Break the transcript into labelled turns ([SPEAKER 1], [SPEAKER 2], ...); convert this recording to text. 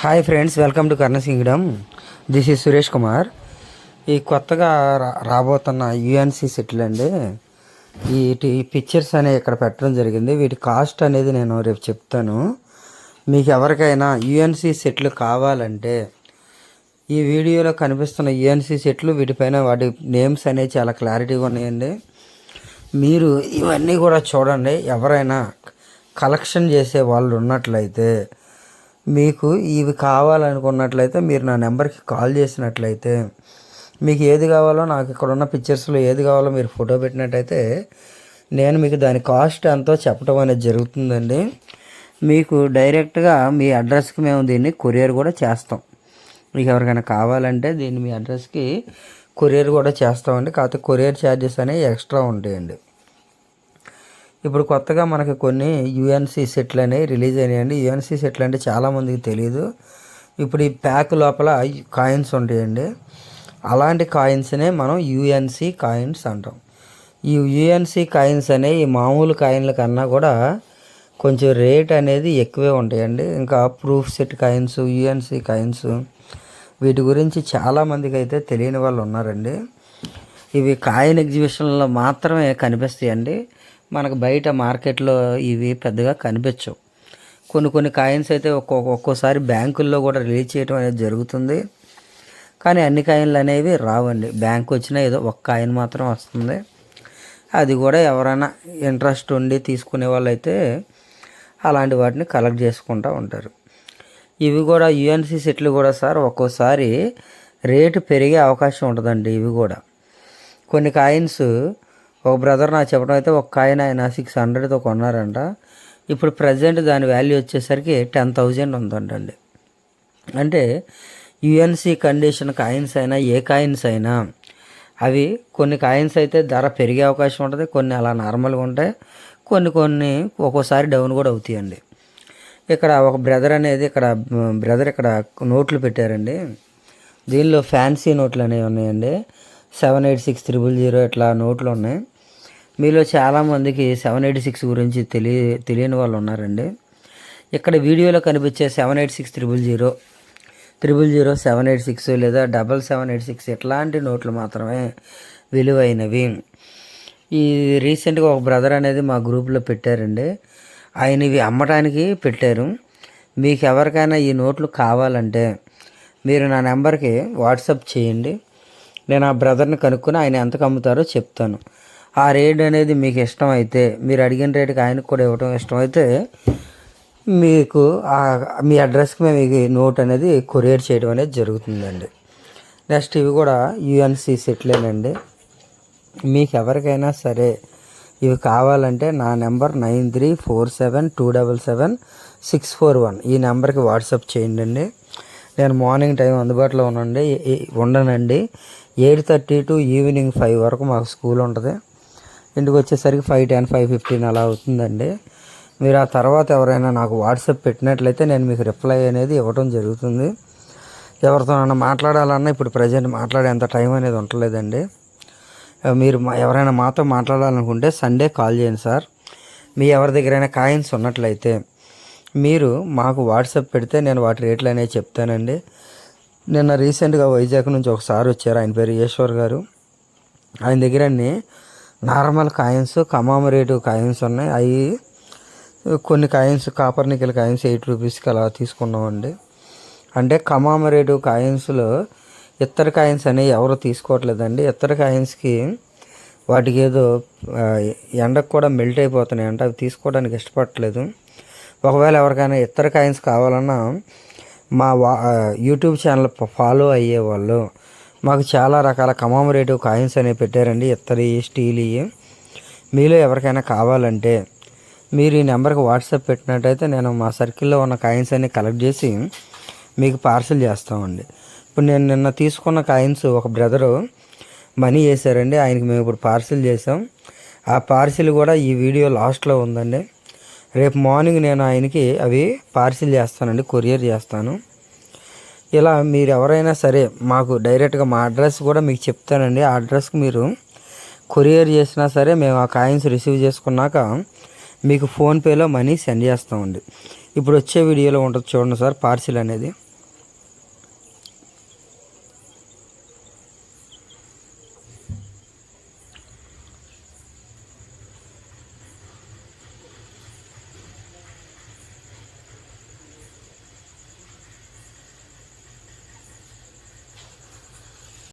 [SPEAKER 1] Hi friends, welcome to కర్ణసింగడం. This is Suresh Kumar. ఈ కొత్తగా రాబోతున్న యుఎన్సి సెట్లు అండి. వీటి పిక్చర్స్ అనేవి ఇక్కడ పెట్టడం జరిగింది. వీటి కాస్ట్ అనేది నేను రేపు చెప్తాను. మీకు ఎవరికైనా యుఎన్సి సెట్లు కావాలంటే ఈ వీడియోలో కనిపిస్తున్న యుఎన్సి సెట్లు, వీటిపైన వాటి నేమ్స్ అనేవి చాలా క్లారిటీగా ఉన్నాయండి. మీరు ఇవన్నీ కూడా చూడండి. ఎవరైనా కలెక్షన్ చేసే వాళ్ళు ఉన్నట్లయితే, మీకు ఇవి కావాలనుకున్నట్లయితే మీరు నా నెంబర్కి కాల్ చేసినట్లయితే, మీకు ఏది కావాలో, నాకు ఇక్కడ ఉన్న పిక్చర్స్లో ఏది కావాలో మీరు ఫోటో పెట్టినట్టయితే నేను మీకు దాని కాస్ట్ ఎంతో చెప్పడం అనేది జరుగుతుందండి. మీకు డైరెక్ట్గా మీ అడ్రస్కి మేము దీన్ని కొరియర్ కూడా చేస్తాం. మీకు ఎవరికైనా కావాలంటే దీన్ని మీ అడ్రస్కి కొరియర్ కూడా చేస్తామండి. కాకపోతే కొరియర్ ఛార్జెస్ అనేవి ఎక్స్ట్రా ఉంటాయండి. ఇప్పుడు కొత్తగా మనకి కొన్ని యుఎన్సి సెట్లు అనేవి రిలీజ్ అయినాయండి. యుఎన్సి సెట్లు అంటే చాలామందికి తెలియదు. ఇప్పుడు ఈ ప్యాక్ లోపల కాయిన్స్ ఉంటాయండి. అలాంటి కాయిన్స్నే మనం యుఎన్సి కాయిన్స్ అంటాం. ఈ యుఎన్సి కాయిన్స్ అనేవి మామూలు కాయిన్ల కన్నా కూడా కొంచెం రేట్ అనేది ఎక్కువే ఉంటాయండి. ఇంకా proof set coins, UNC coins, వీటి గురించి చాలామందికి అయితే తెలియని వాళ్ళు ఉన్నారండి. ఇవి కాయిన్ ఎగ్జిబిషన్లో మాత్రమే కనిపిస్తాయండి. మనకు బయట మార్కెట్లో ఇవి పెద్దగా కనిపించవు. కొన్ని కాయిన్స్ అయితే ఒక్కోసారి బ్యాంకుల్లో కూడా రిలీజ్ చేయడం అనేది జరుగుతుంది. కానీ అన్ని కాయిన్లు అనేవి రావండి. బ్యాంకు వచ్చినా ఏదో ఒక కాయిన్ మాత్రం వస్తుంది. అది కూడా ఎవరైనా ఇంట్రెస్ట్ ఉండి తీసుకునే వాళ్ళు అయితే అలాంటి వాటిని కలెక్ట్ చేసుకుంటూ ఉంటారు. ఇవి కూడా యుఎన్సి సెట్లు కూడా సార్ ఒక్కోసారి రేటు పెరిగే అవకాశం ఉంటుందండి. ఇవి కూడా కొన్ని కాయిన్స్, ఒక బ్రదర్ నాకు చెప్పడం అయితే ఒక కాయిన్ ఆయన 600తో కొన్నారంట. ఇప్పుడు ప్రజెంట్ దాని వాల్యూ వచ్చేసరికి 10,000 ఉందంటండి. అంటే యుఎన్సి కండిషన్ కాయిన్స్ అయినా, ఏ కాయిన్స్ అయినా, అవి కొన్ని కాయిన్స్ అయితే ధర పెరిగే అవకాశం ఉంటుంది. కొన్ని అలా నార్మల్గా ఉంటాయి. కొన్ని ఒక్కోసారి డౌన్ కూడా అవుతాయండి. ఇక్కడ ఒక బ్రదర్ ఇక్కడ నోట్లు పెట్టారండి. దీనిలో ఫ్యాన్సీ నోట్లు అనేవి ఉన్నాయండి. 78600 ఇట్లా నోట్లు ఉన్నాయి. మీలో చాలామందికి 786 గురించి తెలియని వాళ్ళు ఉన్నారండి. ఇక్కడ వీడియోలో కనిపించే 78600, 786 లేదా 7786 ఇట్లాంటి నోట్లు మాత్రమే విలువైనవి. ఈ రీసెంట్గా ఒక బ్రదర్ అనేది మా గ్రూప్లో పెట్టారండి. ఆయన ఇవి అమ్మటానికి పెట్టారు. మీకు ఎవరికైనా ఈ నోట్లు కావాలంటే మీరు నా నెంబర్కి వాట్సాప్ చేయండి. నేను ఆ బ్రదర్ని కనుక్కొని ఆయన ఎంతకు అమ్ముతారో చెప్తాను. ఆ రేట్ అనేది మీకు ఇష్టమైతే, మీరు అడిగిన రేటుకి ఆయనకు కూడా ఇవ్వడం ఇష్టమైతే, మీకు మీ అడ్రస్కి మేము ఈ నోట్ అనేది కొరియర్ చేయడం అనేది జరుగుతుందండి. నెక్స్ట్ ఇవి కూడా యుఎన్సి సెట్లేనండి. మీకు ఎవరికైనా సరే ఇవి కావాలంటే నా నెంబర్ 9347277641 ఈ నెంబర్కి వాట్సాప్ చేయండి. నేను మార్నింగ్ టైం అందుబాటులో ఉండనండి. 8:30 to ఈవినింగ్ 5 వరకు మాకు స్కూల్ ఉంటుంది. ఇంటికి వచ్చేసరికి 5:10, 5:15 అలా అవుతుందండి. మీరు ఆ తర్వాత ఎవరైనా నాకు వాట్సాప్ పెట్టినట్లయితే నేను మీకు రిప్లై అనేది ఇవ్వడం జరుగుతుంది. ఎవరితోనైనా మాట్లాడాలన్నా ఇప్పుడు ప్రజెంట్ మాట్లాడేంత టైం అనేది ఉండలేదండి. మీరు ఎవరైనా మాతో మాట్లాడాలనుకుంటే సండే కాల్ చేయండి సార్. మీ ఎవరి దగ్గరైనా కాయిన్స్ ఉన్నట్లయితే మీరు మాకు వాట్సాప్ పెడితే నేను వాటి రేట్లు అనేవి చెప్తానండి. నిన్న రీసెంట్గా వైజాగ్ నుంచి ఒకసారి వచ్చారు. ఆయన పేరు ఈశ్వర్ గారు. ఆయన దగ్గర అన్ని నార్మల్ కాయిన్స్, కమామరేటివ్ కాయిన్స్ ఉన్నాయి. అవి కొన్ని కాయిన్స్, కాపర్ నికెల్ కాయిన్స్ 8 రూపీస్కి అలా తీసుకున్నామండి. అంటే కమామరేటివ్ కాయిన్స్లో ఇత్తడి కాయిన్స్ అనేవి ఎవరు తీసుకోవట్లేదండి. ఇత్తడి కాయిన్స్కి వాటికి ఏదో ఎండకు కూడా మెల్ట్ అయిపోతున్నాయి అంటే అవి తీసుకోవడానికి ఇష్టపడట్లేదు. ఒకవేళ ఎవరికైనా ఇత్తడి కాయిన్స్ కావాలన్నా మా యూట్యూబ్ ఛానల్ ఫాలో అయ్యేవాళ్ళు మాకు చాలా రకాల కమామరేటివ్ కాయిన్స్ అనేవి పెట్టారండి. ఇత్తడి, స్టీల్. మీలో ఎవరికైనా కావాలంటే మీరు ఈ నెంబర్కి వాట్సాప్ పెట్టినట్టయితే నేను మా సర్కిల్లో ఉన్న కాయిన్స్ అన్ని కలెక్ట్ చేసి మీకు పార్సిల్ చేస్తామండి. ఇప్పుడు నేను నిన్న తీసుకున్న కాయిన్స్ ఒక బ్రదరు మనీ వేశారండి. ఆయనకి మేము ఇప్పుడు పార్సిల్ చేసాం. ఆ పార్సిల్ కూడా ఈ వీడియో లాస్ట్లో ఉందండి. రేపు మార్నింగ్ నేను ఆయనకి అవి పార్సిల్ చేస్తానండి, కొరియర్ చేస్తాను. ఇలా మీరు ఎవరైనా సరే మాకు డైరెక్ట్గా మా అడ్రస్ కూడా మీకు చెప్తానండి. ఆ అడ్రస్కి మీరు కొరియర్ చేసినా సరే మేము ఆ కాయిన్స్ రిసీవ్ చేసుకున్నాక మీకు ఫోన్పేలో మనీ సెండ్ చేస్తామండి. ఇప్పుడు వచ్చే వీడియోలో ఉంటుంది చూడండి సార్ పార్సిల్ అనేది.